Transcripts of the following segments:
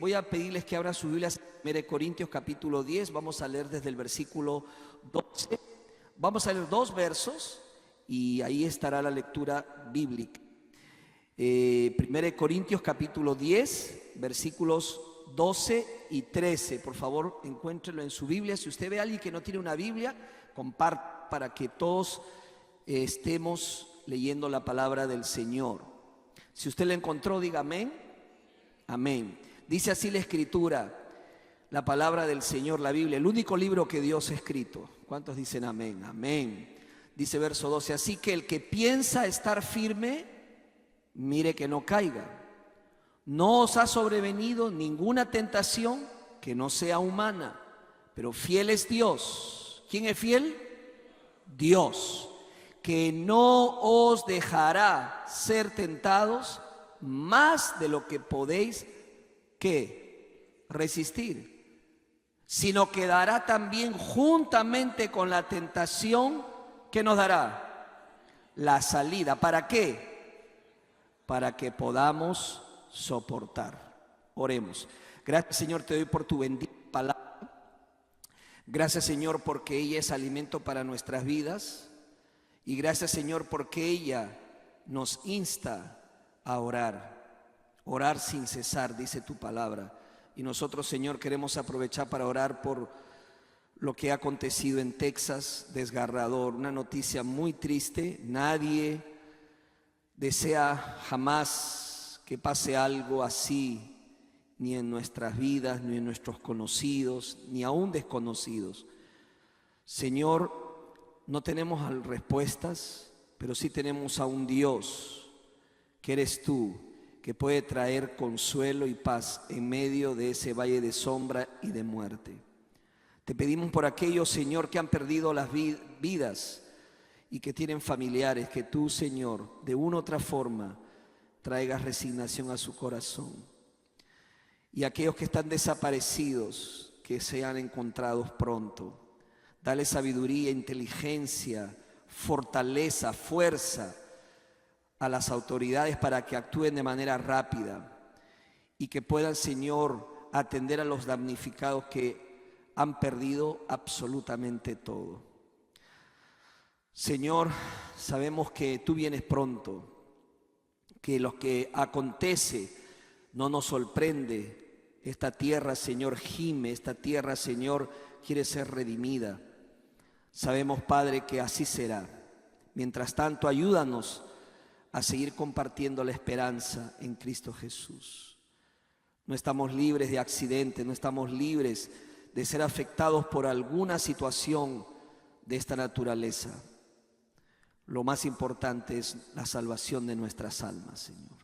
Voy a pedirles que abran su Biblia, 1 Corintios capítulo 10, vamos a leer desde el versículo 12. Vamos a leer dos versos y ahí estará la lectura bíblica. 1 Corintios capítulo 10, versículos 12 y 13. Por favor, encuéntrelo en su Biblia. Si usted ve a alguien que no tiene una Biblia, comparta para que todos estemos leyendo la palabra del Señor. Si usted la encontró, diga amén. Amén. Dice así la Escritura, la palabra del Señor, la Biblia, el único libro que Dios ha escrito. ¿Cuántos dicen amén? Amén. Dice verso 12, así que el que piensa estar firme, mire que no caiga. No os ha sobrevenido ninguna tentación que no sea humana, pero fiel es Dios. ¿Quién es fiel? Dios, que no os dejará ser tentados más de lo que podéis resistir, sino que dará también juntamente con la tentación que nos dará la salida. ¿Para qué? Para que podamos soportar. Oremos. Gracias, Señor, te doy por tu bendita palabra. Gracias, Señor, porque ella es alimento para nuestras vidas. Y gracias, Señor, porque ella nos insta a orar. Orar sin cesar, dice tu palabra. Y nosotros, Señor, queremos aprovechar para orar por lo que ha acontecido en Texas, desgarrador, una noticia muy triste. Nadie desea jamás que pase algo así, ni en nuestras vidas, ni en nuestros conocidos, ni aún desconocidos. Señor, no tenemos respuestas, pero sí tenemos a un Dios, que eres tú, que puede traer consuelo y paz en medio de ese valle de sombra y de muerte. Te pedimos por aquellos, Señor, que han perdido las vidas y que tienen familiares, que tú, Señor, de una u otra forma traigas resignación a su corazón. Y aquellos que están desaparecidos, que sean encontrados pronto. Dale sabiduría, inteligencia, fortaleza, fuerza a las autoridades para que actúen de manera rápida y que puedan, Señor, atender a los damnificados que han perdido absolutamente todo. Señor, sabemos que tú vienes pronto, que lo que acontece no nos sorprende. Esta tierra, Señor, gime, esta tierra, Señor, quiere ser redimida. Sabemos, Padre, que así será. Mientras tanto, ayúdanos a seguir compartiendo la esperanza en Cristo Jesús. No estamos libres de accidentes, no estamos libres de ser afectados por alguna situación de esta naturaleza. Lo más importante es la salvación de nuestras almas, Señor.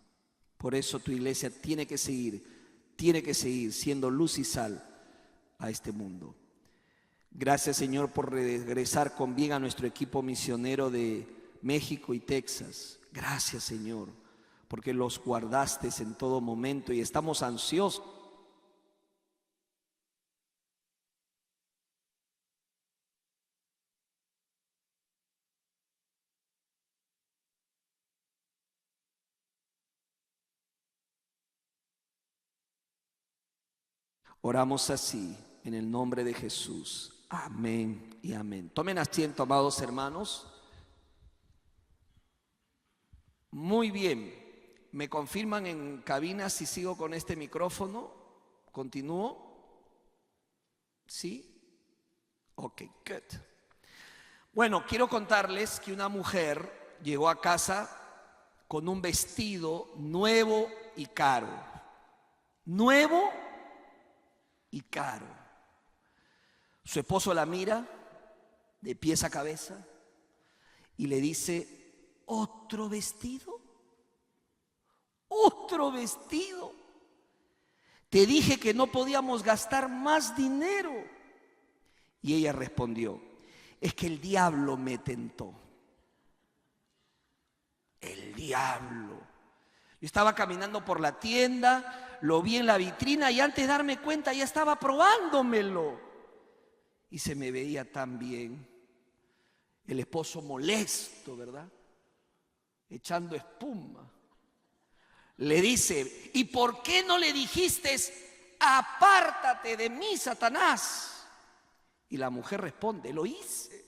Por eso tu iglesia tiene que seguir siendo luz y sal a este mundo. Gracias, Señor, por regresar con bien a nuestro equipo misionero de México y Texas. Gracias, Señor, porque los guardaste en todo momento y estamos ansiosos. Oramos así, en el nombre de Jesús. Amén y amén. Tomen asiento, amados hermanos. Muy bien. ¿Me confirman en cabina si sigo con este micrófono? ¿Continúo? ¿Sí? Ok, good. Bueno, quiero contarles que una mujer llegó a casa con un vestido nuevo y caro. Nuevo y caro. Su esposo la mira de pies a cabeza y le dice: ¿otro vestido? ¿Otro vestido? Te dije que no podíamos gastar más dinero. Y ella respondió: es que el diablo me tentó. El diablo. Yo estaba caminando por la tienda, lo vi en la vitrina y antes de darme cuenta ya estaba probándomelo. Y se me veía tan bien. El esposo molesto, ¿verdad? Echando espuma. Le dice, ¿y por qué no le dijiste, apártate de mí, Satanás? Y la mujer responde, lo hice,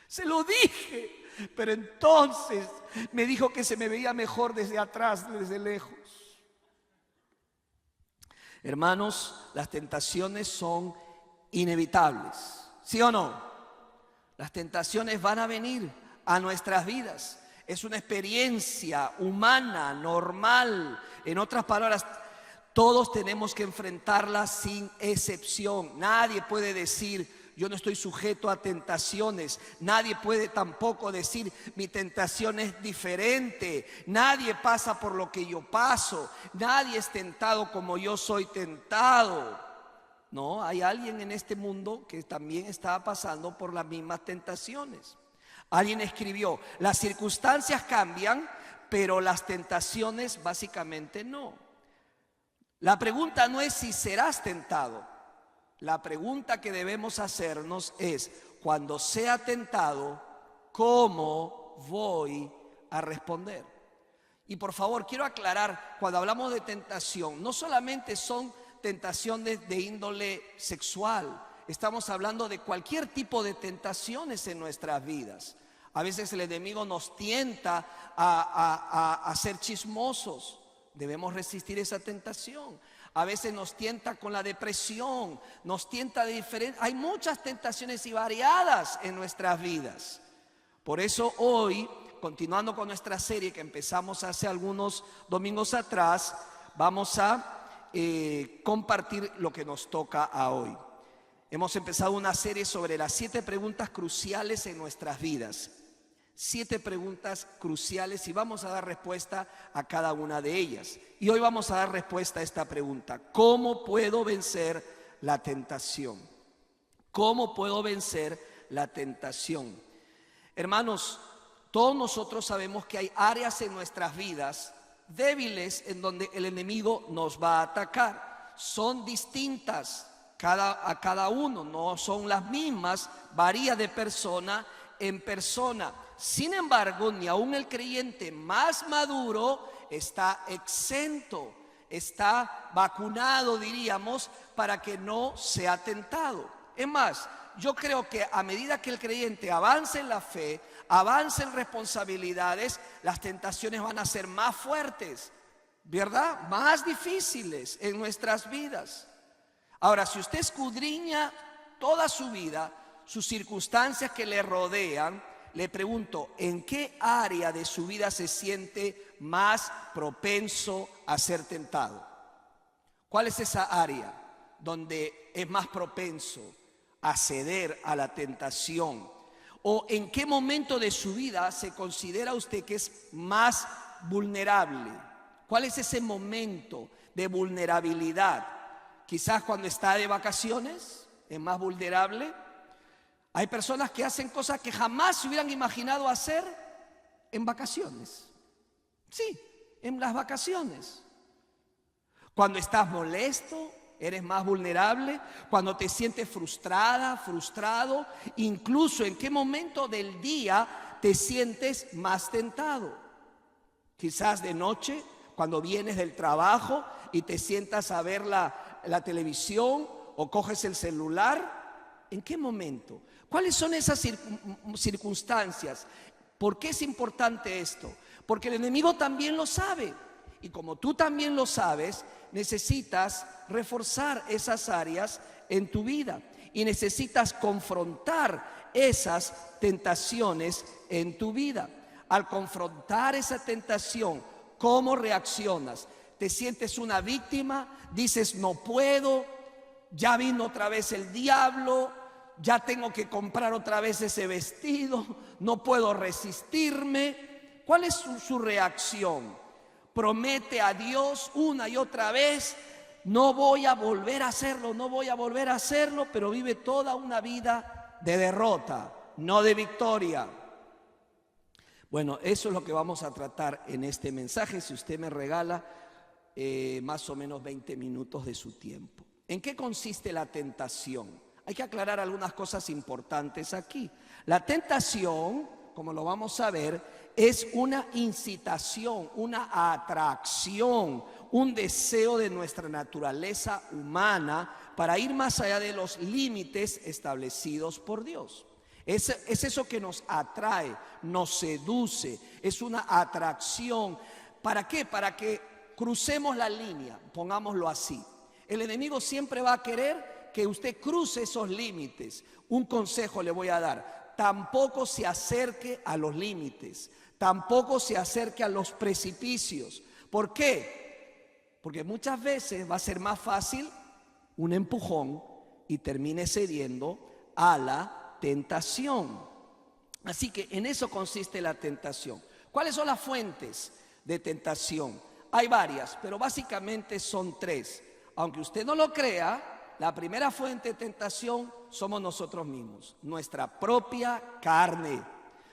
se lo dije, pero entonces me dijo que se me veía mejor desde atrás, desde lejos. Hermanos, las tentaciones son inevitables, ¿sí o no? Las tentaciones van a venir a nuestras vidas. Es una experiencia humana, normal. En otras palabras, todos tenemos que enfrentarlas sin excepción. Nadie puede decir, yo no estoy sujeto a tentaciones. Nadie puede tampoco decir, mi tentación es diferente. Nadie pasa por lo que yo paso. Nadie es tentado como yo soy tentado. No, hay alguien en este mundo que también está pasando por las mismas tentaciones. Alguien escribió, las circunstancias cambian, pero las tentaciones básicamente no. La pregunta no es si serás tentado. La pregunta que debemos hacernos es, cuando sea tentado, ¿cómo voy a responder? Y por favor, quiero aclarar, cuando hablamos de tentación, no solamente son tentaciones de índole sexual. Estamos hablando de cualquier tipo de tentaciones en nuestras vidas. A veces el enemigo nos tienta a ser chismosos. Debemos resistir esa tentación. A veces nos tienta con la depresión, nos tienta de diferente. Hay muchas tentaciones y variadas en nuestras vidas. Por eso hoy, continuando con nuestra serie que empezamos hace algunos domingos atrás, vamos a compartir lo que nos toca a hoy. Hemos empezado una serie sobre las 7 preguntas cruciales en nuestras vidas. 7 preguntas cruciales y vamos a dar respuesta a cada una de ellas. Y hoy vamos a dar respuesta a esta pregunta: ¿cómo puedo vencer la tentación? ¿Cómo puedo vencer la tentación? Hermanos, todos nosotros sabemos que hay áreas en nuestras vidas débiles en donde el enemigo nos va a atacar. Son distintas a cada uno, no son las mismas, varía de persona en persona. Sin embargo, ni aún el creyente más maduro está exento, está vacunado, diríamos, para que no sea tentado. Es más, yo creo que a medida que el creyente avance en la fe, avance en responsabilidades, las tentaciones van a ser más fuertes, ¿verdad? Más difíciles en nuestras vidas. Ahora, si usted escudriña toda su vida, sus circunstancias que le rodean, le pregunto, ¿en qué área de su vida se siente más propenso a ser tentado? ¿Cuál es esa área donde es más propenso a ceder a la tentación? ¿O en qué momento de su vida se considera usted que es más vulnerable? ¿Cuál es ese momento de vulnerabilidad? Quizás cuando está de vacaciones es más vulnerable. Hay personas que hacen cosas que jamás se hubieran imaginado hacer en vacaciones. Sí, en las vacaciones. Cuando estás molesto, eres más vulnerable. Cuando te sientes frustrada, frustrado, incluso en qué momento del día te sientes más tentado. Quizás de noche, cuando vienes del trabajo y te sientas a ver la televisión o coges el celular. ¿En qué momento? ¿Cuáles son esas circunstancias? ¿Por qué es importante esto? Porque el enemigo también lo sabe. Y como tú también lo sabes, necesitas reforzar esas áreas en tu vida. Y necesitas confrontar esas tentaciones en tu vida. Al confrontar esa tentación, ¿cómo reaccionas? ¿Te sientes una víctima? Dices, no puedo, ya vino otra vez el diablo, ya tengo que comprar otra vez ese vestido, no puedo resistirme. ¿Cuál es su reacción? Promete a Dios una y otra vez, no voy a volver a hacerlo, no voy a volver a hacerlo, pero vive toda una vida de derrota, no de victoria. Bueno, eso es lo que vamos a tratar en este mensaje, si usted me regala más o menos 20 minutos de su tiempo. ¿En qué consiste la tentación? Hay que aclarar algunas cosas importantes aquí. La tentación, como lo vamos a ver, es una incitación, una atracción, un deseo de nuestra naturaleza humana para ir más allá de los límites establecidos por Dios. Es eso que nos atrae, nos seduce, es una atracción. ¿Para qué? Para que crucemos la línea, pongámoslo así. El enemigo siempre va a querer que usted cruce esos límites. Un consejo le voy a dar: tampoco se acerque a los límites, tampoco se acerque a los precipicios. ¿Por qué? Porque muchas veces va a ser más fácil un empujón y termine cediendo a la tentación. Así que en eso consiste la tentación. ¿Cuáles son las fuentes de tentación? Hay varias, pero básicamente son tres. Aunque usted no lo crea, la primera fuente de tentación somos nosotros mismos, nuestra propia carne,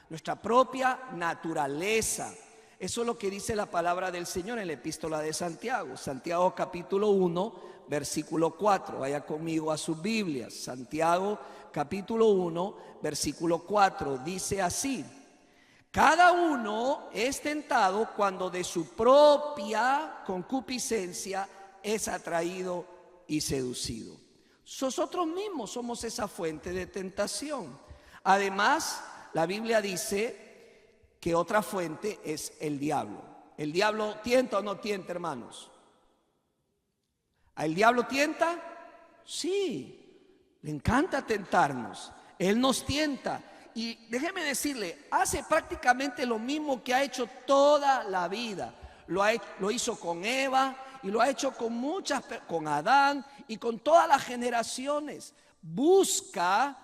nuestra propia naturaleza. Eso es lo que dice la palabra del Señor en la epístola de Santiago. Santiago capítulo 1, versículo 4. Vaya conmigo a sus Biblias. Santiago capítulo 1, versículo 4. Dice así: cada uno es tentado cuando de su propia concupiscencia es atraído y seducido. Nosotros mismos somos esa fuente de tentación. Además, la Biblia dice que otra fuente es el diablo. ¿El diablo tienta o no tienta, hermanos? ¿El diablo tienta? Sí, le encanta tentarnos. Él nos tienta. Y déjeme decirle, hace prácticamente lo mismo que ha hecho toda la vida. Lo hizo con Eva y lo ha hecho con Adán y con todas las generaciones. Busca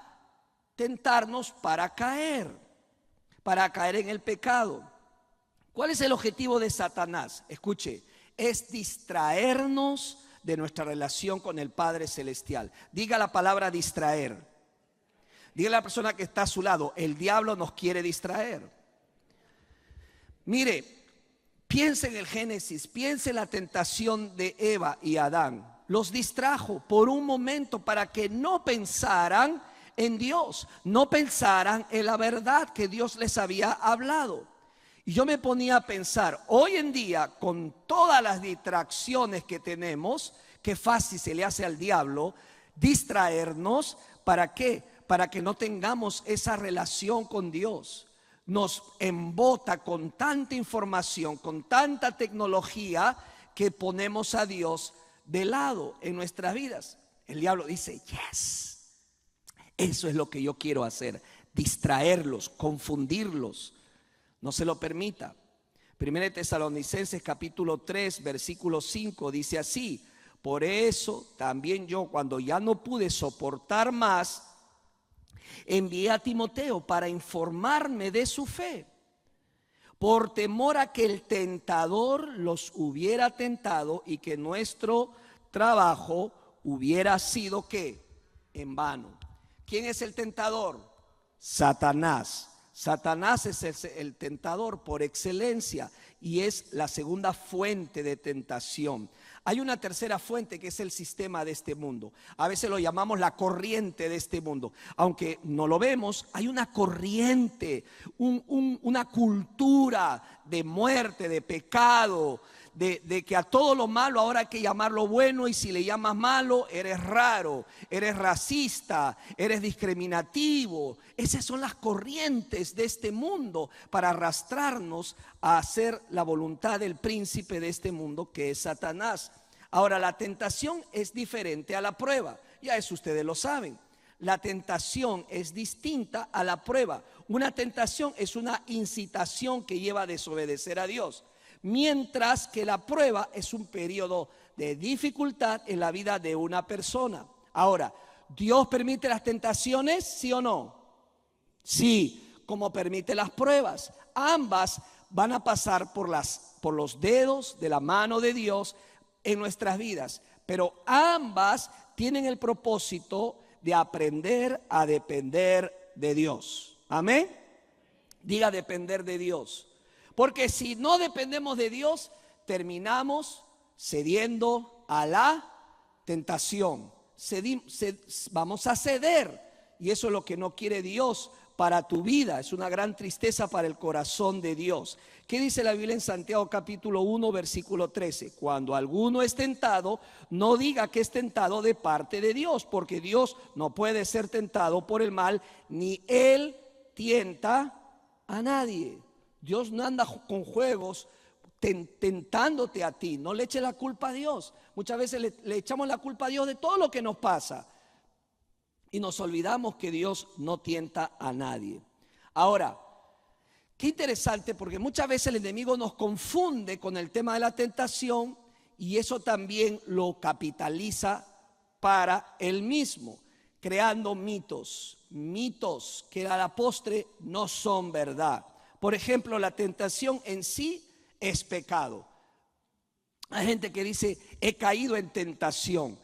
tentarnos para caer en el pecado. ¿Cuál es el objetivo de Satanás? Escuche, es distraernos de nuestra relación con el Padre Celestial. Diga la palabra distraer. Diga a la persona que está a su lado: el diablo nos quiere distraer. Mire, piense en el Génesis, piense en la tentación de Eva y Adán. Los distrajo por un momento para que no pensaran en Dios, no pensaran en la verdad que Dios les había hablado. Y yo me ponía a pensar, hoy en día, con todas las distracciones que tenemos, qué fácil se le hace al diablo distraernos. ¿Para qué? Para que no tengamos esa relación con Dios. Nos embota con tanta información, con tanta tecnología, que ponemos a Dios de lado en nuestras vidas. El diablo dice: yes, eso es lo que yo quiero hacer, distraerlos, confundirlos. No se lo permita. 1 Tesalonicenses capítulo 3, versículo 5 dice así: por eso también yo, cuando ya no pude soportar más, envié a Timoteo para informarme de su fe, por temor a que el tentador los hubiera tentado y que nuestro trabajo hubiera sido ¿qué? En vano. ¿Quién es el tentador? Satanás. Satanás es el tentador por excelencia y es la segunda fuente de tentación. Hay una tercera fuente que es el sistema de este mundo. A veces lo llamamos la corriente de este mundo. Aunque no lo vemos, hay una corriente, una cultura de muerte, de pecado, de que a todo lo malo ahora hay que llamarlo bueno, y si le llamas malo, eres raro, eres racista, eres discriminativo. Esas son las corrientes de este mundo para arrastrarnos a hacer la voluntad del príncipe de este mundo, que es Satanás. Ahora, la tentación es diferente a la prueba. Ya eso ustedes lo saben. La tentación es distinta a la prueba. Una tentación es una incitación que lleva a desobedecer a Dios, mientras que la prueba es un periodo de dificultad en la vida de una persona. Ahora, ¿Dios permite las tentaciones? ¿Sí o no? Sí, como permite las pruebas. Ambas van a pasar por los dedos de la mano de Dios en nuestras vidas, pero ambas tienen el propósito de aprender a depender de Dios. Amén. Diga: depender de Dios. Porque si no dependemos de Dios, terminamos cediendo a la tentación. Vamos a ceder, y eso es lo que no quiere Dios para tu vida, es una gran tristeza para el corazón de Dios. ¿Qué dice la Biblia en Santiago capítulo 1, versículo 13? Cuando alguno es tentado, no diga que es tentado de parte de Dios, porque Dios no puede ser tentado por el mal, ni Él tienta a nadie. Dios no anda con juegos tentándote a ti. No le eches la culpa a Dios. Muchas veces le echamos la culpa a Dios de todo lo que nos pasa y nos olvidamos que Dios no tienta a nadie. Ahora, qué interesante, porque muchas veces el enemigo nos confunde con el tema de la tentación y eso también lo capitaliza para él mismo, creando mitos que a la postre no son verdad. Por ejemplo, la tentación en sí es pecado. Hay gente que dice, he caído en tentación,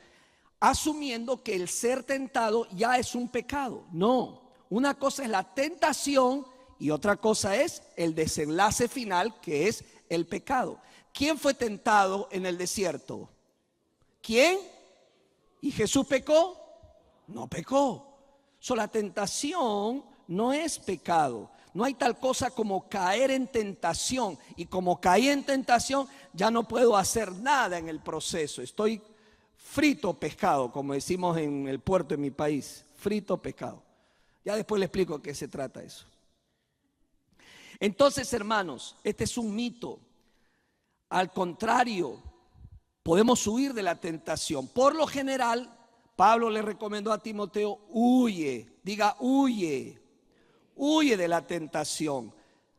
asumiendo que el ser tentado ya es un pecado. No, una cosa es la tentación y otra cosa es el desenlace final, que es el pecado. ¿Quién fue tentado en el desierto? ¿Quién? ¿Y Jesús pecó? No pecó. La tentación no es pecado. No hay tal cosa como caer en tentación. Y como caí en tentación, ya no puedo hacer nada en el proceso. Estoy frito pescado, como decimos en el puerto de mi país. Frito pescado. Ya después le explico de qué se trata eso. Entonces, hermanos, este es un mito. Al contrario, podemos huir de la tentación. Por lo general, Pablo le recomendó a Timoteo, huye, diga huye de la tentación.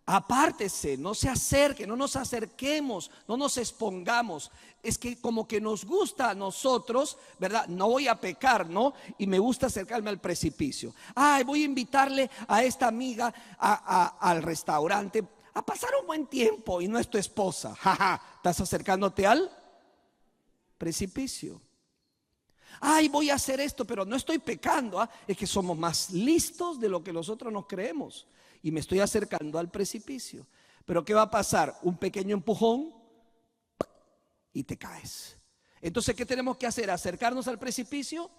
Apártese, no se acerque, no nos acerquemos, no nos expongamos. Es que como que nos gusta a nosotros, ¿verdad? No voy a pecar, ¿no? Y me gusta acercarme al precipicio. Ay, voy a invitarle a esta amiga al restaurante a pasar un buen tiempo y no es tu esposa. Jaja, estás acercándote al precipicio. Ay, voy a hacer esto, pero no estoy pecando. Es que somos más listos de lo que nosotros nos creemos. Y me estoy acercando al precipicio. Pero ¿qué va a pasar? Un pequeño empujón y te caes. Entonces, ¿qué tenemos que hacer? ¿Acercarnos al precipicio?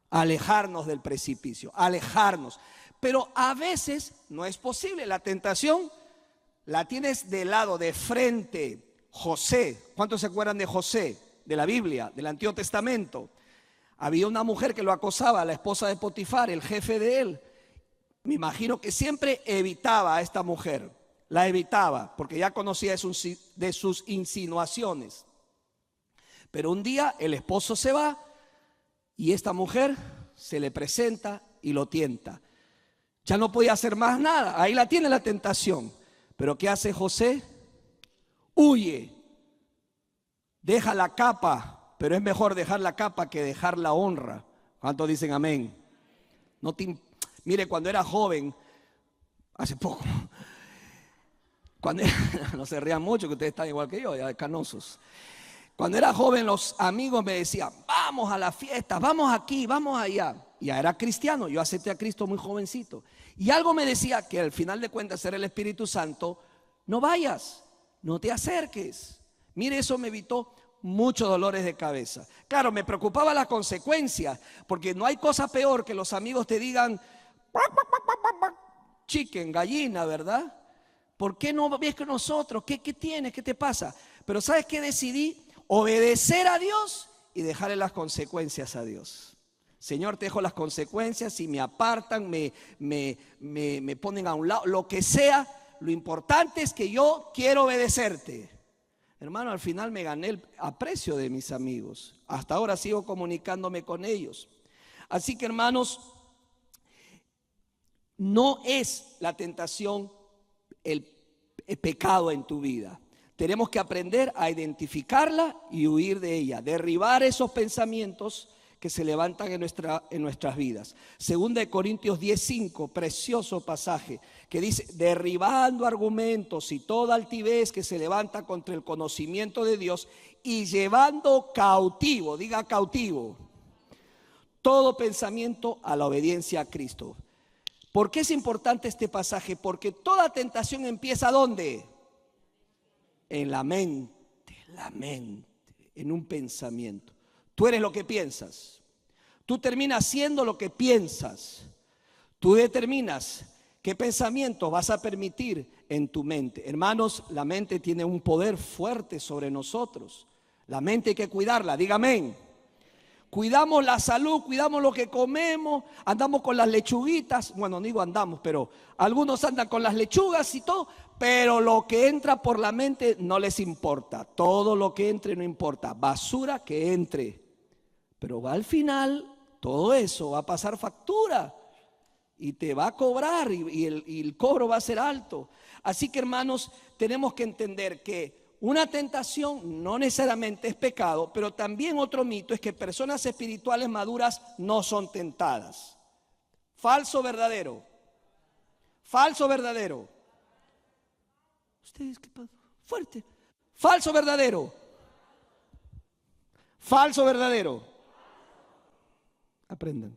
Alejarnos del precipicio, alejarnos. Pero a veces no es posible. La tentación la tienes de lado, de frente. José, ¿cuántos se acuerdan de José? De la Biblia, del Antiguo Testamento. Había una mujer que lo acosaba, la esposa de Potifar, el jefe de él. Me imagino que siempre evitaba a esta mujer. La evitaba porque ya conocía de sus insinuaciones. Pero un día el esposo se va y esta mujer se le presenta y lo tienta. Ya no podía hacer más nada. Ahí la tiene la tentación. Pero ¿qué hace José? Huye. Deja la capa. Pero es mejor dejar la capa que dejar la honra. ¿Cuántos dicen amén? Mire, cuando era joven, hace poco, no se rían mucho que ustedes están igual que yo, ya canosos. Cuando era joven, los amigos me decían, vamos a las fiestas, vamos aquí, vamos allá. Ya era cristiano, yo acepté a Cristo muy jovencito. Y algo me decía que al final de cuentas era el Espíritu Santo, no vayas, no te acerques. Mire, eso me evitó muchos dolores de cabeza. Claro, me preocupaba las consecuencias, porque no hay cosa peor que los amigos te digan chicken, gallina, ¿verdad? ¿Por qué no ves que nosotros? ¿Qué tienes? ¿Qué te pasa? Pero ¿sabes qué decidí? Obedecer a Dios y dejarle las consecuencias a Dios. Señor, te dejo las consecuencias. Si me apartan, me ponen a un lado, lo que sea, lo importante es que yo quiero obedecerte. Hermano, al final me gané el aprecio de mis amigos. Hasta ahora sigo comunicándome con ellos. Así que, hermanos, no es la tentación el pecado en tu vida. Tenemos que aprender a identificarla y huir de ella, derribar esos pensamientos que se levantan en nuestras vidas. Segunda de Corintios 10:5, precioso pasaje, que dice, derribando argumentos y toda altivez que se levanta contra el conocimiento de Dios y llevando cautivo, diga cautivo, todo pensamiento a la obediencia a Cristo. ¿Por qué es importante este pasaje? Porque toda tentación empieza ¿dónde? En la mente, en un pensamiento. Tú eres lo que piensas. Tú terminas siendo lo que piensas. Tú determinas ¿Qué pensamientos vas a permitir en tu mente? Hermanos, la mente tiene un poder fuerte sobre nosotros. La mente hay que cuidarla, dígame. Cuidamos la salud, cuidamos lo que comemos, andamos con las lechuguitas. Bueno, no digo andamos, pero algunos andan con las lechugas y todo. Pero lo que entra por la mente no les importa. Todo lo que entre no importa. Basura que entre. Pero al final todo eso va a pasar factura. Y te va a cobrar y el cobro va a ser alto. Así que, hermanos, tenemos que entender que una tentación no necesariamente es pecado, pero también otro mito es que personas espirituales maduras no son tentadas. ¿Falso o verdadero? ¿Falso o verdadero? ¿Ustedes qué pasó? Fuerte. ¿Falso o verdadero? ¿Falso o verdadero? Aprendan.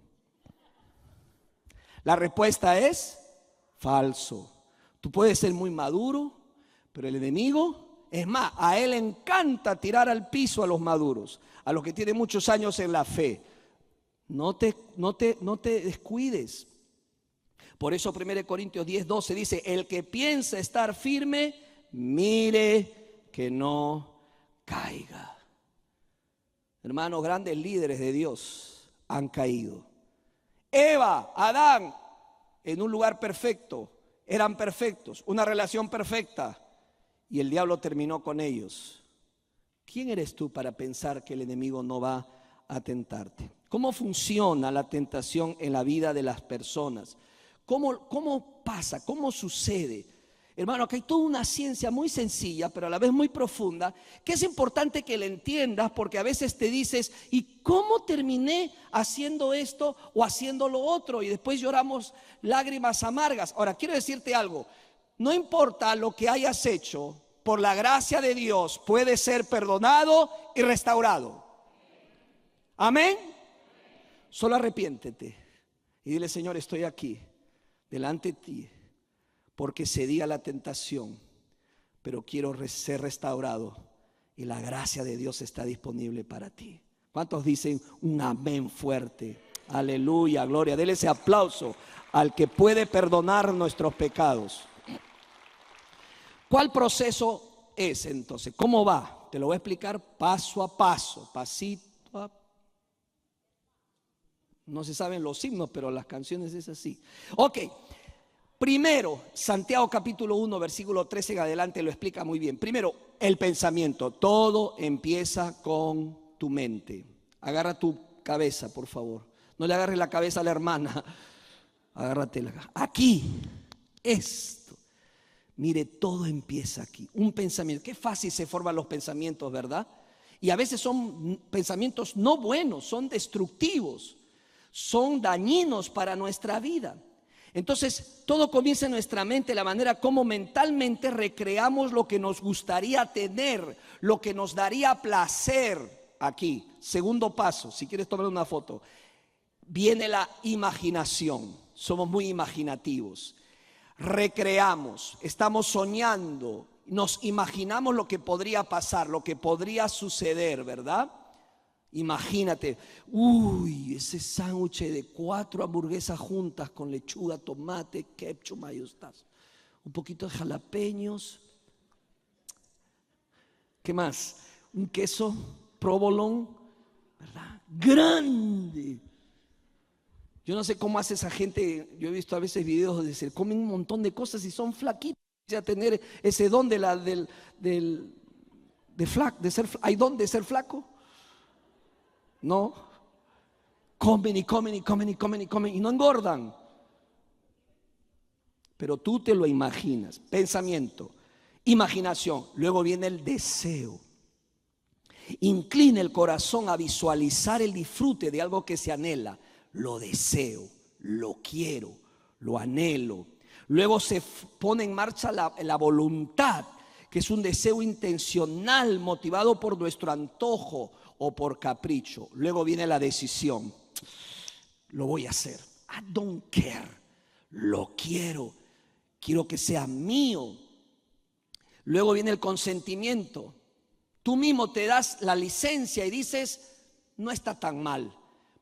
La respuesta es falso. Tú puedes ser muy maduro, pero el enemigo, es más, a él le encanta tirar al piso a los maduros, a los que tienen muchos años en la fe. No te descuides. Por eso 1 Corintios 10:12 dice, el que piensa estar firme, mire que no caiga. Hermanos, grandes líderes de Dios han caído. Eva, Adán, en un lugar perfecto, eran perfectos, una relación perfecta, y el diablo terminó con ellos. ¿Quién eres tú para pensar que el enemigo no va a tentarte? ¿Cómo funciona la tentación en la vida de las personas? ¿Cómo pasa? ¿Cómo sucede? Hermano, aquí hay toda una ciencia muy sencilla, pero a la vez muy profunda, que es importante que la entiendas, porque a veces te dices, ¿y cómo terminé haciendo esto o haciendo lo otro? Y después lloramos lágrimas amargas. Ahora, quiero decirte algo, no importa lo que hayas hecho, por la gracia de Dios puede ser perdonado y restaurado. Amén. Solo arrepiéntete y dile, Señor, estoy aquí delante de ti, porque cedí a la tentación, pero quiero ser restaurado y la gracia de Dios está disponible para ti. ¿Cuántos dicen un amén fuerte? Aleluya, gloria. Dele ese aplauso al que puede perdonar nuestros pecados. ¿Cuál proceso es entonces? ¿Cómo va? Te lo voy a explicar paso a paso, pasito a... No se saben los himnos, pero las canciones es así. Ok. Primero, Santiago capítulo 1, versículo 13 en adelante lo explica muy bien. Primero, el pensamiento. Todo empieza con tu mente. Agarra tu cabeza, por favor. No le agarres la cabeza a la hermana. Agárratela. Aquí, esto. Mire, todo empieza aquí. Un pensamiento. Qué fácil se forman los pensamientos, ¿verdad? Y a veces son pensamientos no buenos, son destructivos, son dañinos para nuestra vida. Entonces, todo comienza en nuestra mente, la manera como mentalmente recreamos lo que nos gustaría tener, lo que nos daría placer aquí. Segundo paso, si quieres tomar una foto, viene la imaginación. Somos muy imaginativos. Recreamos, estamos soñando, nos imaginamos lo que podría pasar, lo que podría suceder, ¿verdad? Imagínate, uy, ese sándwich de 4 hamburguesas juntas con lechuga, tomate, ketchup, mayonesa, un poquito de jalapeños. ¿Qué más? Un queso provolone, ¿verdad? Grande. Yo no sé cómo hace esa gente. Yo he visto a veces videos donde se comen un montón de cosas y son flaquitos. A tener ese don de ser, ¿hay don de ser flaco? No, comen y comen y comen y comen y comen y no engordan. Pero tú te lo imaginas. Pensamiento, imaginación. Luego viene el deseo. Inclina el corazón a visualizar el disfrute de algo que se anhela. Lo deseo, lo quiero, lo anhelo. Luego se pone en marcha la voluntad, que es un deseo intencional motivado por nuestro antojo o por capricho. Luego viene la decisión. Lo voy a hacer. I don't care. Lo quiero. Quiero que sea mío. Luego viene el consentimiento. Tú mismo te das la licencia y dices, no está tan mal.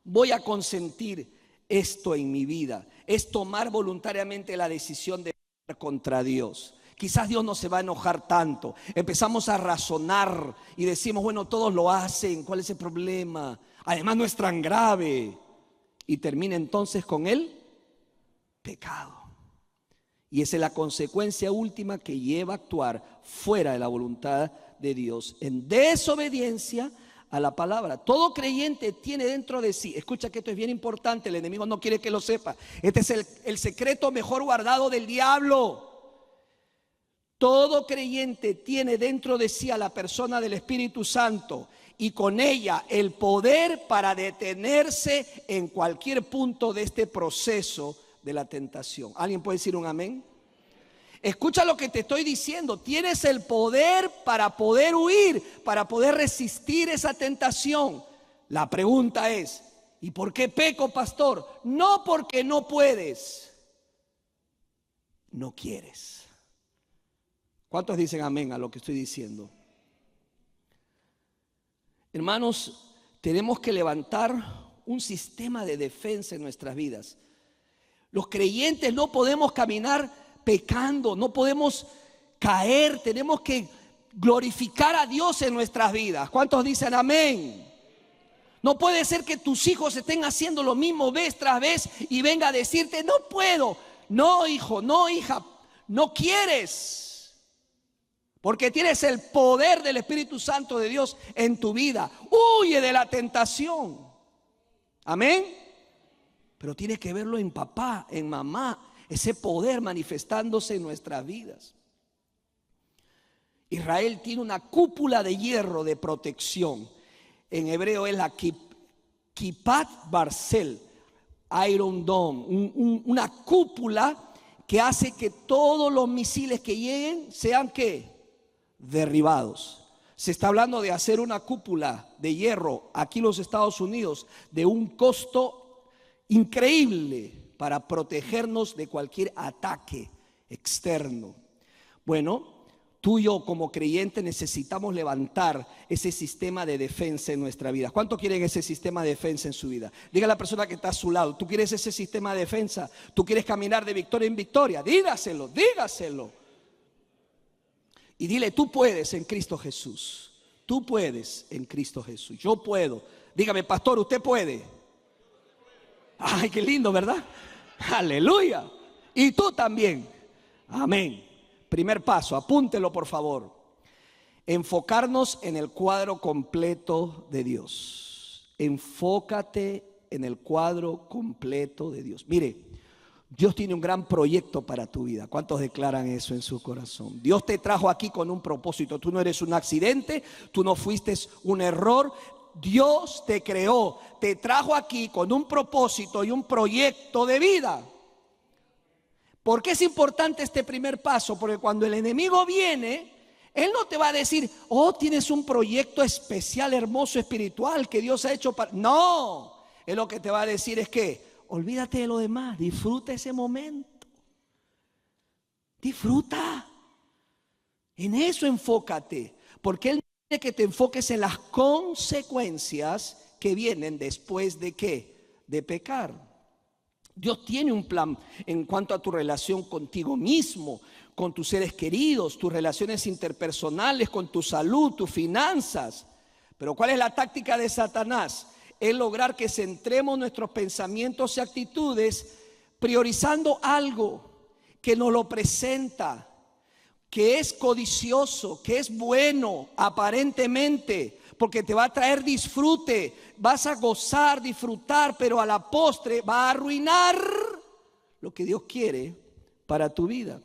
Voy a consentir esto en mi vida. es tomar voluntariamente la decisión de pecar contra Dios. Quizás Dios no se va a enojar tanto. Empezamos a razonar y decimos, bueno, todos lo hacen, ¿cuál es el problema? Además no es tan grave. Y termina entonces con el pecado. Y esa es la consecuencia última que lleva a actuar fuera de la voluntad de Dios, en desobediencia a la palabra. Todo creyente tiene dentro de sí, escucha que esto es bien importante, el enemigo no quiere que lo sepa. Este es el secreto mejor guardado del diablo. Todo creyente tiene dentro de sí a la persona del Espíritu Santo y con ella el poder para detenerse en cualquier punto de este proceso de la tentación. ¿Alguien puede decir un amén? Escucha lo que te estoy diciendo. Tienes el poder para poder huir, para poder resistir esa tentación. La pregunta es, ¿y por qué peco, pastor? No porque no puedes, no quieres. ¿Cuántos dicen amén a lo que estoy diciendo? Hermanos, tenemos que levantar un sistema de defensa en nuestras vidas. Los creyentes no podemos caminar pecando, no podemos caer, tenemos que glorificar a Dios en nuestras vidas. ¿Cuántos dicen amén? No puede ser que tus hijos estén haciendo lo mismo vez tras vez y venga a decirte, no puedo. No, hijo, no, hija, no quieres. Porque tienes el poder del Espíritu Santo de Dios en tu vida. Huye de la tentación. Amén. Pero tienes que verlo en papá, en mamá, ese poder manifestándose en nuestras vidas. Israel tiene una cúpula de hierro de protección. En hebreo es la Kipat Barcel, Iron Dome, una cúpula que hace que todos los misiles que lleguen sean ¿qué? Derribados. Se está hablando de hacer una cúpula de hierro aquí en los Estados Unidos de un costo increíble para protegernos de cualquier ataque externo. Bueno, tú y yo como creyentes necesitamos levantar ese sistema de defensa en nuestra vida. ¿Cuánto quieren ese sistema de defensa en su vida? Diga a la persona que está a su lado, ¿tú quieres ese sistema de defensa? ¿Tú quieres caminar de victoria en victoria? Dígaselo, dígaselo. Y dile, tú puedes en Cristo Jesús. Tú puedes en Cristo Jesús. Yo puedo. Dígame, pastor, ¿usted puede? Ay, qué lindo, ¿verdad? Aleluya. Y tú también. Amén. Primer paso, apúntelo por favor. Enfocarnos en el cuadro completo de Dios. Enfócate en el cuadro completo de Dios. Mire, Dios tiene un gran proyecto para tu vida. ¿Cuántos declaran eso en su corazón? Dios te trajo aquí con un propósito. Tú no eres un accidente, tú no fuiste un error. Dios te creó, te trajo aquí con un propósito y un proyecto de vida. ¿Por qué es importante este primer paso? Porque cuando el enemigo viene, él no te va a decir, oh, tienes un proyecto especial, hermoso, espiritual que Dios ha hecho para... No, él lo que te va a decir es que olvídate de lo demás, disfruta ese momento. Disfruta. En eso enfócate, porque él quiere que te enfoques en las consecuencias que vienen después de ¿qué? De pecar. Dios tiene un plan en cuanto a tu relación contigo mismo, con tus seres queridos, tus relaciones interpersonales, con tu salud, tus finanzas. Pero ¿cuál es la táctica de Satanás? Es lograr que centremos nuestros pensamientos y actitudes priorizando algo que nos lo presenta, que es codicioso, que es bueno aparentemente, porque te va a traer disfrute, vas a gozar, disfrutar, pero a la postre va a arruinar lo que Dios quiere para tu vida.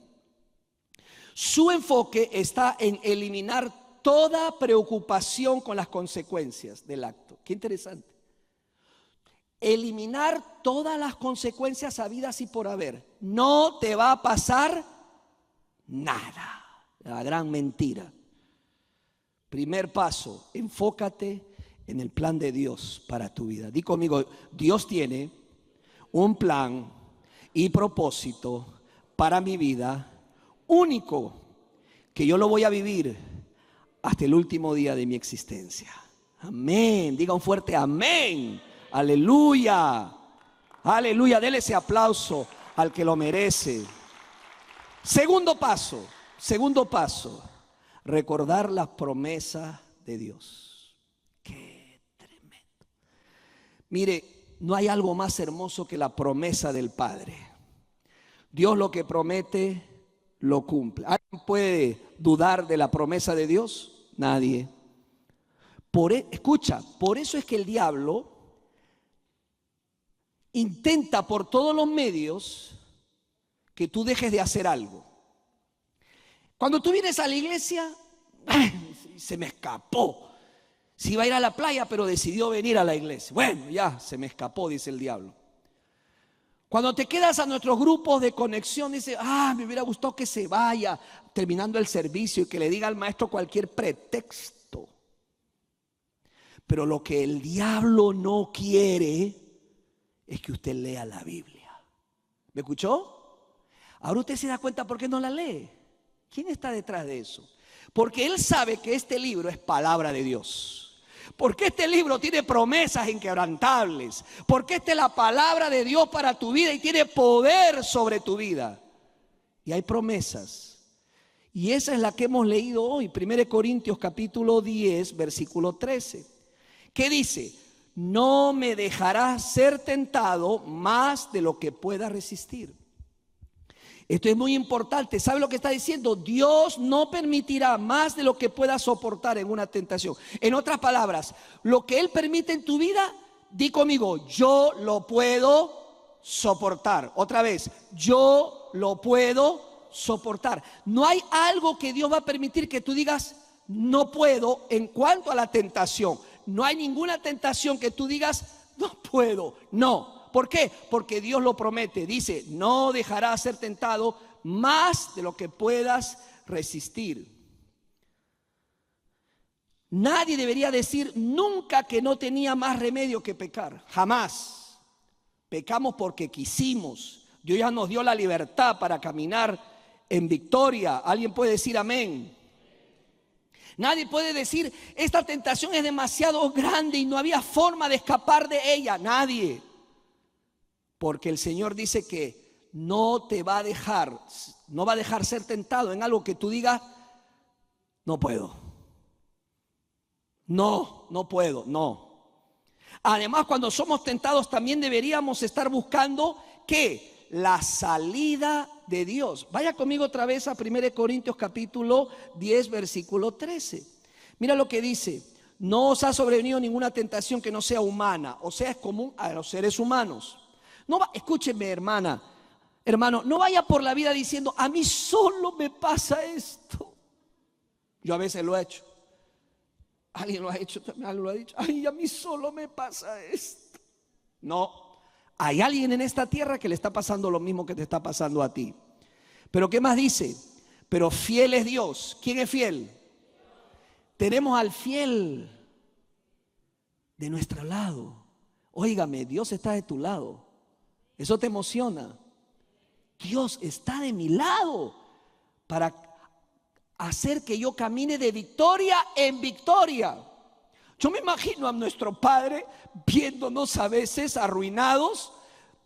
Su enfoque está en eliminar toda preocupación con las consecuencias del acto. Qué interesante. Eliminar todas las consecuencias habidas y por haber. No te va a pasar nada. La gran mentira. Primer paso, enfócate en el plan de Dios para tu vida. Di conmigo, Dios tiene un plan y propósito para mi vida único, que yo lo voy a vivir hasta el último día de mi existencia. Amén. Diga un fuerte amén. Aleluya. Aleluya. Dele ese aplauso al que lo merece. Segundo paso, recordar las promesas de Dios. Qué tremendo. Mire, no hay algo más hermoso que la promesa del Padre. Dios lo que promete, lo cumple. ¿Alguien puede dudar de la promesa de Dios? Nadie. Escucha, por eso es que el diablo intenta por todos los medios que tú dejes de hacer algo. Cuando tú vienes a la iglesia, se me escapó. Se iba a ir a la playa, pero decidió venir a la iglesia. Bueno, ya, se me escapó, dice el diablo. Cuando te quedas a nuestros grupos de conexión, dice, me hubiera gustado que se vaya terminando el servicio y que le diga al maestro cualquier pretexto. Pero lo que el diablo no quiere es que usted lea la Biblia. ¿Me escuchó? Ahora usted se da cuenta por qué no la lee. ¿Quién está detrás de eso? Porque él sabe que este libro es palabra de Dios. Porque este libro tiene promesas inquebrantables. Porque esta es la palabra de Dios para tu vida y tiene poder sobre tu vida. Y hay promesas. Y esa es la que hemos leído hoy, 1 Corintios capítulo 10, versículo 13. ¿Qué dice? No me dejarás ser tentado más de lo que pueda resistir. Esto es muy importante. ¿Sabe lo que está diciendo? Dios no permitirá más de lo que puedas soportar en una tentación. En otras palabras, lo que Él permite en tu vida, di conmigo, yo lo puedo soportar. Otra vez, yo lo puedo soportar. No hay algo que Dios va a permitir que tú digas, no puedo en cuanto a la tentación. No hay ninguna tentación que tú digas, no puedo, no. ¿Por qué? Porque Dios lo promete. Dice, no dejarás ser tentado más de lo que puedas resistir. Nadie debería decir nunca que no tenía más remedio que pecar. Jamás. Pecamos porque quisimos. Dios ya nos dio la libertad para caminar en victoria. ¿Alguien puede decir amén? Nadie puede decir, esta tentación es demasiado grande y no había forma de escapar de ella. Nadie. Porque el Señor dice que no va a dejar ser tentado en algo que tú digas, no puedo. No puedo, no. Además, cuando somos tentados también deberíamos estar buscando ¿qué? La salida de Dios. Vaya conmigo otra vez a 1 Corintios capítulo 10, versículo 13. Mira lo que dice. No os ha sobrevenido ninguna tentación que no sea humana, o sea, es común a los seres humanos. Escúcheme, hermano, no vaya por la vida diciendo, a mí solo me pasa esto. Yo a veces lo he hecho. Alguien lo ha hecho, también alguien lo ha dicho. Ay, a mí solo me pasa esto. No, hay alguien en esta tierra que le está pasando lo mismo que te está pasando a ti. Pero ¿qué más dice? Pero fiel es Dios. ¿Quién es fiel? Tenemos al fiel de nuestro lado. Óigame, Dios está de tu lado. Eso te emociona. Dios está de mi lado para hacer que yo camine de victoria en victoria. Yo me imagino a nuestro Padre viéndonos a veces arruinados,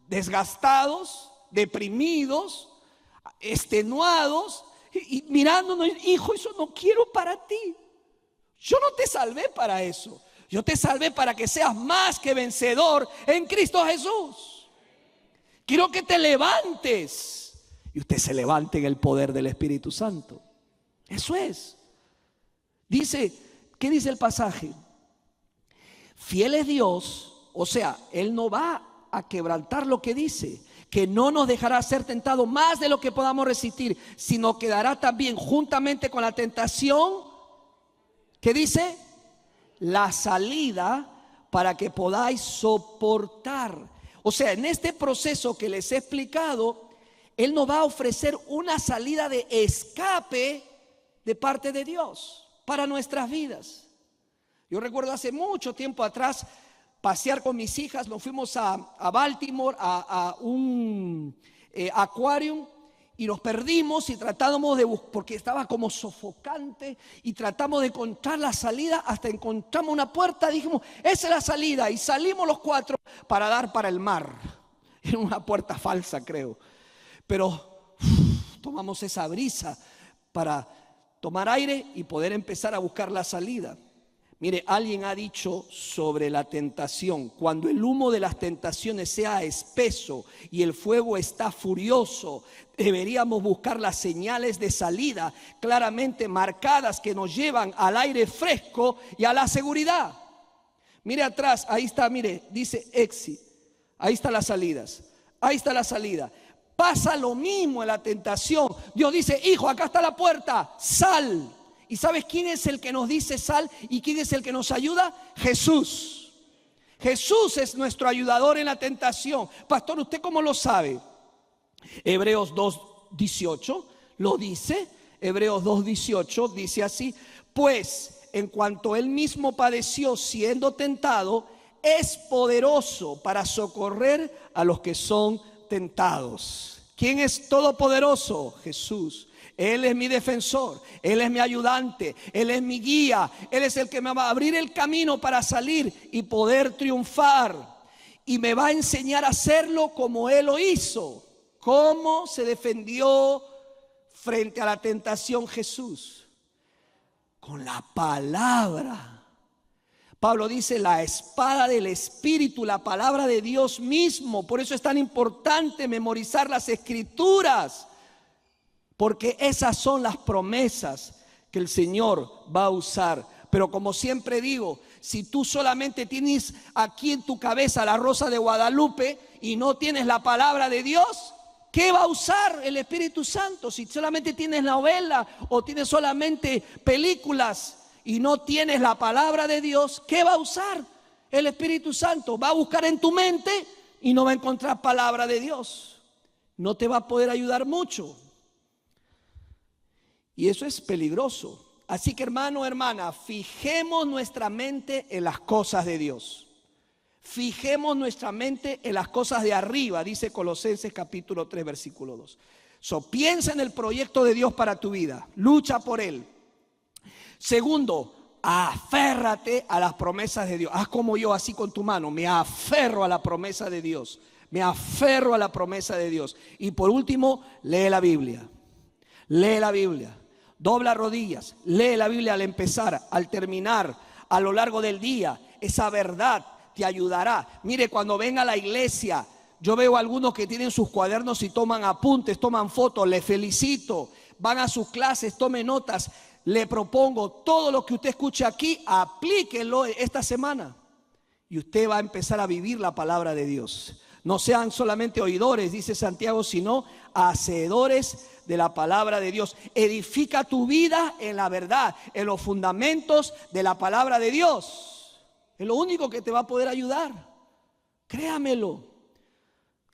desgastados, deprimidos, extenuados y mirándonos, hijo, eso no quiero para ti. Yo no te salvé para eso. Yo te salvé para que seas más que vencedor en Cristo Jesús. Quiero que te levantes y usted se levante en el poder del Espíritu Santo. Eso es. Dice, ¿qué dice el pasaje? Fiel es Dios, o sea, Él no va a quebrantar lo que dice, que no nos dejará ser tentado más de lo que podamos resistir, sino que dará también juntamente con la tentación, ¿qué dice? La salida para que podáis soportar. O sea, en este proceso que les he explicado, Él nos va a ofrecer una salida de escape de parte de Dios para nuestras vidas. Yo recuerdo hace mucho tiempo atrás pasear con mis hijas, nos fuimos a Baltimore a un aquarium y nos perdimos y tratábamos de buscar, porque estaba como sofocante, y tratamos de encontrar la salida hasta encontramos una puerta, dijimos, esa es la salida, y salimos los cuatro para dar para el mar. Era una puerta falsa, creo. pero tomamos esa brisa para tomar aire y poder empezar a buscar la salida. Mire, alguien ha dicho sobre la tentación: cuando el humo de las tentaciones sea espeso y el fuego está furioso, deberíamos buscar las señales de salida claramente marcadas que nos llevan al aire fresco y a la seguridad. Mire atrás, ahí está, mire, dice exit. Ahí están las salidas, ahí está la salida. Pasa lo mismo en la tentación. Dios dice: hijo, acá está la puerta, sal. ¿Y sabes quién es el que nos dice sal y quién es el que nos ayuda? Jesús. Jesús es nuestro ayudador en la tentación. Pastor, ¿usted cómo lo sabe? Hebreos 2:18 lo dice. Hebreos 2:18 dice así: pues en cuanto él mismo padeció siendo tentado, es poderoso para socorrer a los que son tentados. ¿Quién es todopoderoso? Jesús. Él es mi defensor, Él es mi ayudante, Él es mi guía, Él es el que me va a abrir el camino para salir y poder triunfar. Y me va a enseñar a hacerlo como Él lo hizo. ¿Cómo se defendió frente a la tentación Jesús? Con la palabra. Pablo dice: la espada del Espíritu, la palabra de Dios mismo. Por eso es tan importante memorizar las Escrituras, porque esas son las promesas que el Señor va a usar. Pero como siempre digo, si tú solamente tienes aquí en tu cabeza la rosa de Guadalupe y no tienes la palabra de Dios, ¿qué va a usar el Espíritu Santo? Si solamente tienes novela o tienes solamente películas y no tienes la palabra de Dios, ¿qué va a usar el Espíritu Santo? Va a buscar en tu mente y no va a encontrar palabra de Dios. No te va a poder ayudar mucho. Y eso es peligroso. Así que, hermano, hermana, fijemos nuestra mente en las cosas de Dios. Fijemos nuestra mente en las cosas de arriba, dice Colosenses capítulo 3, versículo 2. Piensa en el proyecto de Dios para tu vida. Lucha por él. Segundo, aférrate a las promesas de Dios. Haz como yo, así con tu mano. Me aferro a la promesa de Dios. Me aferro a la promesa de Dios. Y por último, lee la Biblia. Lee la Biblia. Dobla rodillas, lee la Biblia al empezar, al terminar, a lo largo del día. Esa verdad te ayudará. Mire, cuando venga a la iglesia, yo veo a algunos que tienen sus cuadernos y toman apuntes, toman fotos. Les felicito. Van a sus clases, tomen notas. Le propongo, todo lo que usted escuche aquí, aplíquenlo esta semana. Y usted va a empezar a vivir la palabra de Dios. No sean solamente oidores, dice Santiago, sino hacedores de la palabra de Dios. Edifica tu vida en la verdad, en los fundamentos de la palabra de Dios. Es lo único que te va a poder ayudar. Créamelo.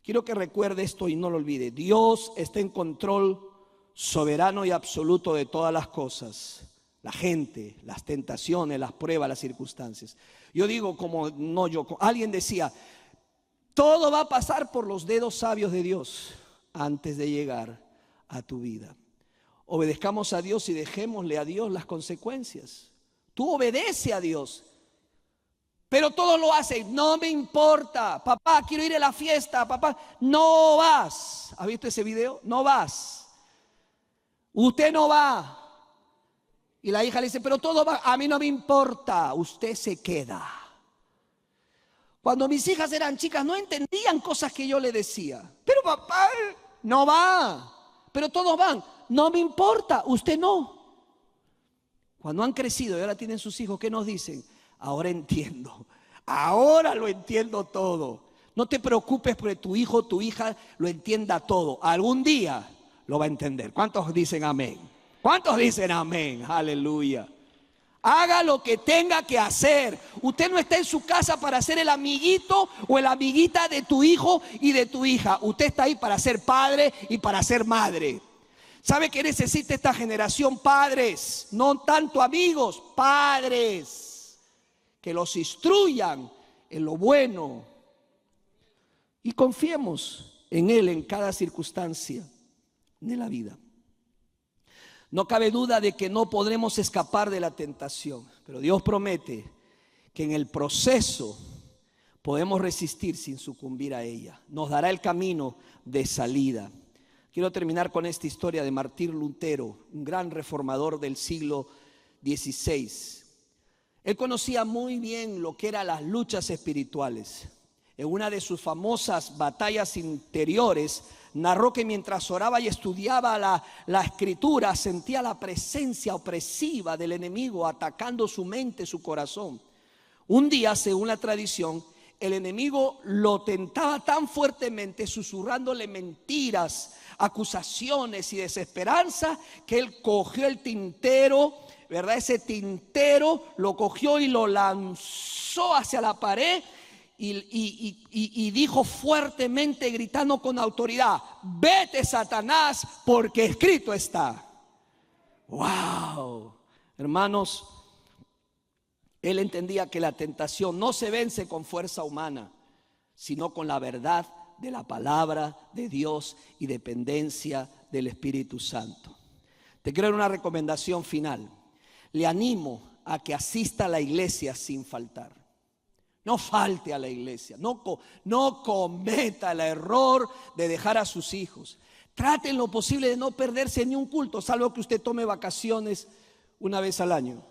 Quiero que recuerde esto y no lo olvide. Dios está en control soberano y absoluto de todas las cosas. La gente, las tentaciones, las pruebas, las circunstancias. Yo digo alguien decía: todo va a pasar por los dedos sabios de Dios antes de llegar a tu vida. Obedezcamos a Dios y dejémosle a Dios las consecuencias. Tú obedece a Dios, pero todos lo hacen. No me importa, papá, quiero ir a la fiesta, papá, no vas. ¿Ha visto ese video? No vas. Usted no va. Y la hija le dice: pero todo va. A mí no me importa, usted se queda. Cuando mis hijas eran chicas no entendían cosas que yo le decía. Pero papá, no va. Pero todos van. No me importa, usted no. Cuando han crecido y ahora tienen sus hijos, ¿qué nos dicen? Ahora entiendo. Ahora lo entiendo todo. No te preocupes porque tu hijo o tu hija lo entienda todo. Algún día lo va a entender. ¿Cuántos dicen amén? ¿Cuántos dicen amén? Aleluya. Haga lo que tenga que hacer. Usted no está en su casa para ser el amiguito o la amiguita de tu hijo y de tu hija. Usted está ahí para ser padre y para ser madre. ¿Sabe qué necesita esta generación? Padres, no tanto amigos, padres que los instruyan en lo bueno. Y confiemos en Él en cada circunstancia de la vida. No cabe duda de que no podremos escapar de la tentación, pero Dios promete que en el proceso podemos resistir sin sucumbir a ella. Nos dará el camino de salida. Quiero terminar con esta historia de Martín Lutero, un gran reformador del siglo XVI. Él conocía muy bien lo que eran las luchas espirituales. En una de sus famosas batallas interiores, narró que mientras oraba y estudiaba la escritura, sentía la presencia opresiva del enemigo atacando su mente, su corazón. Un día, según la tradición, el enemigo lo tentaba tan fuertemente, susurrándole mentiras, acusaciones y desesperanza, que él cogió el tintero, ¿verdad? Ese tintero lo cogió y lo lanzó hacia la pared y dijo fuertemente, gritando con autoridad: vete, Satanás, porque escrito está. ¡Wow! Hermanos, él entendía que la tentación no se vence con fuerza humana, sino con la verdad de la palabra de Dios y dependencia del Espíritu Santo. Te quiero dar una recomendación final. Le animo a que asista a la iglesia sin faltar. No falte a la iglesia, no cometa el error de dejar a sus hijos. Trate en lo posible de no perderse ni un culto, salvo que usted tome vacaciones una vez al año.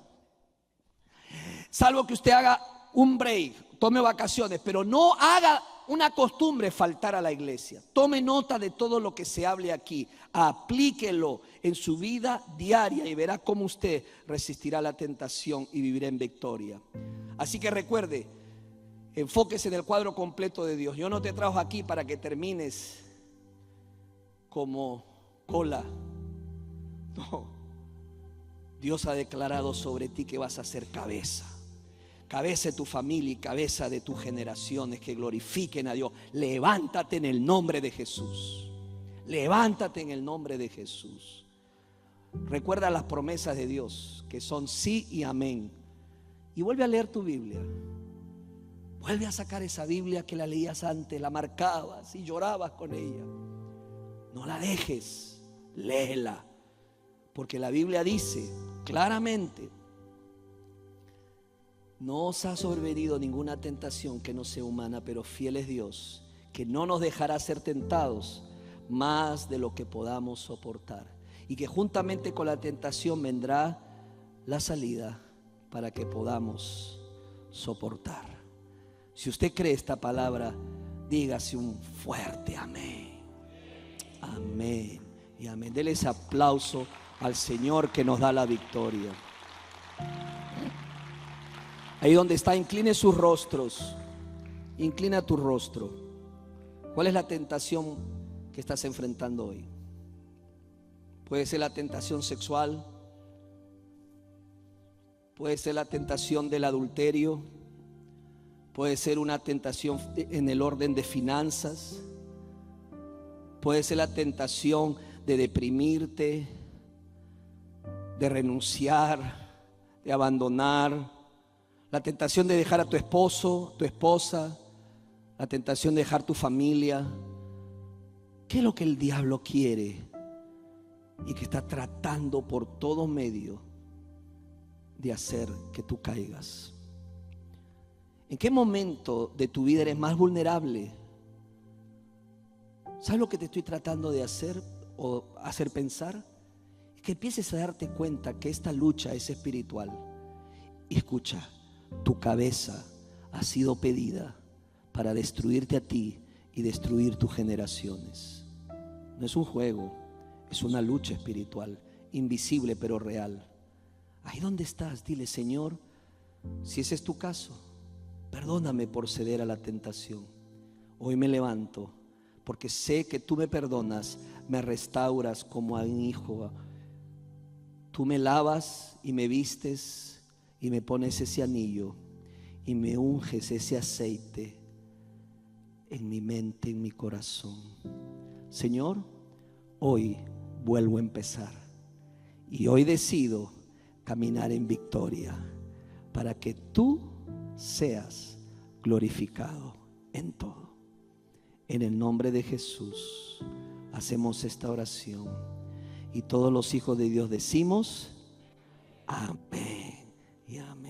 Salvo que usted haga un break, tome vacaciones, pero no haga una costumbre faltar a la iglesia. Tome nota de todo lo que se hable aquí, aplíquelo en su vida diaria y verá cómo usted resistirá la tentación y vivirá en victoria. Así que recuerde, enfóquese en el cuadro completo de Dios. Yo no te trajo aquí para que termines como cola. No. Dios ha declarado sobre ti que vas a ser cabeza. Cabeza de tu familia y cabeza de tus generaciones que glorifiquen a Dios. Levántate en el nombre de Jesús. Levántate en el nombre de Jesús. Recuerda las promesas de Dios, que son sí y amén. Y vuelve a leer tu Biblia. Vuelve a sacar esa Biblia que la leías antes, la marcabas y llorabas con ella. No la dejes, léela. Porque la Biblia dice claramente: no os ha sobrevenido ninguna tentación que no sea humana, pero fiel es Dios, que no nos dejará ser tentados más de lo que podamos soportar, y que juntamente con la tentación vendrá la salida para que podamos soportar. Si usted cree esta palabra, dígase un fuerte amén. Amén y amén. Dele ese aplauso al Señor que nos da la victoria. Ahí donde está, incline sus rostros. Inclina tu rostro. ¿Cuál es la tentación que estás enfrentando hoy? Puede ser la tentación sexual, puede ser la tentación del adulterio, puede ser una tentación en el orden de finanzas, puede ser la tentación de deprimirte, de renunciar, de abandonar, la tentación de dejar a tu esposo, tu esposa, la tentación de dejar tu familia. ¿Qué es lo que el diablo quiere y que está tratando por todo medio de hacer que tú caigas? ¿En qué momento de tu vida eres más vulnerable? ¿Sabes lo que te estoy tratando de hacer o hacer pensar? Es que empieces a darte cuenta que esta lucha es espiritual. Y escucha, tu cabeza ha sido pedida para destruirte a ti y destruir tus generaciones. No es un juego, es una lucha espiritual, invisible pero real. Ahí donde estás, dile: Señor, si ese es tu caso, perdóname por ceder a la tentación. Hoy me levanto porque sé que tú me perdonas, me restauras como a un hijo. Tú me lavas y me vistes y me pones ese anillo y me unges ese aceite en mi mente, en mi corazón. Señor, hoy vuelvo a empezar y hoy decido caminar en victoria para que tú seas glorificado en todo. En el nombre de Jesús hacemos esta oración y todos los hijos de Dios decimos amén y amén.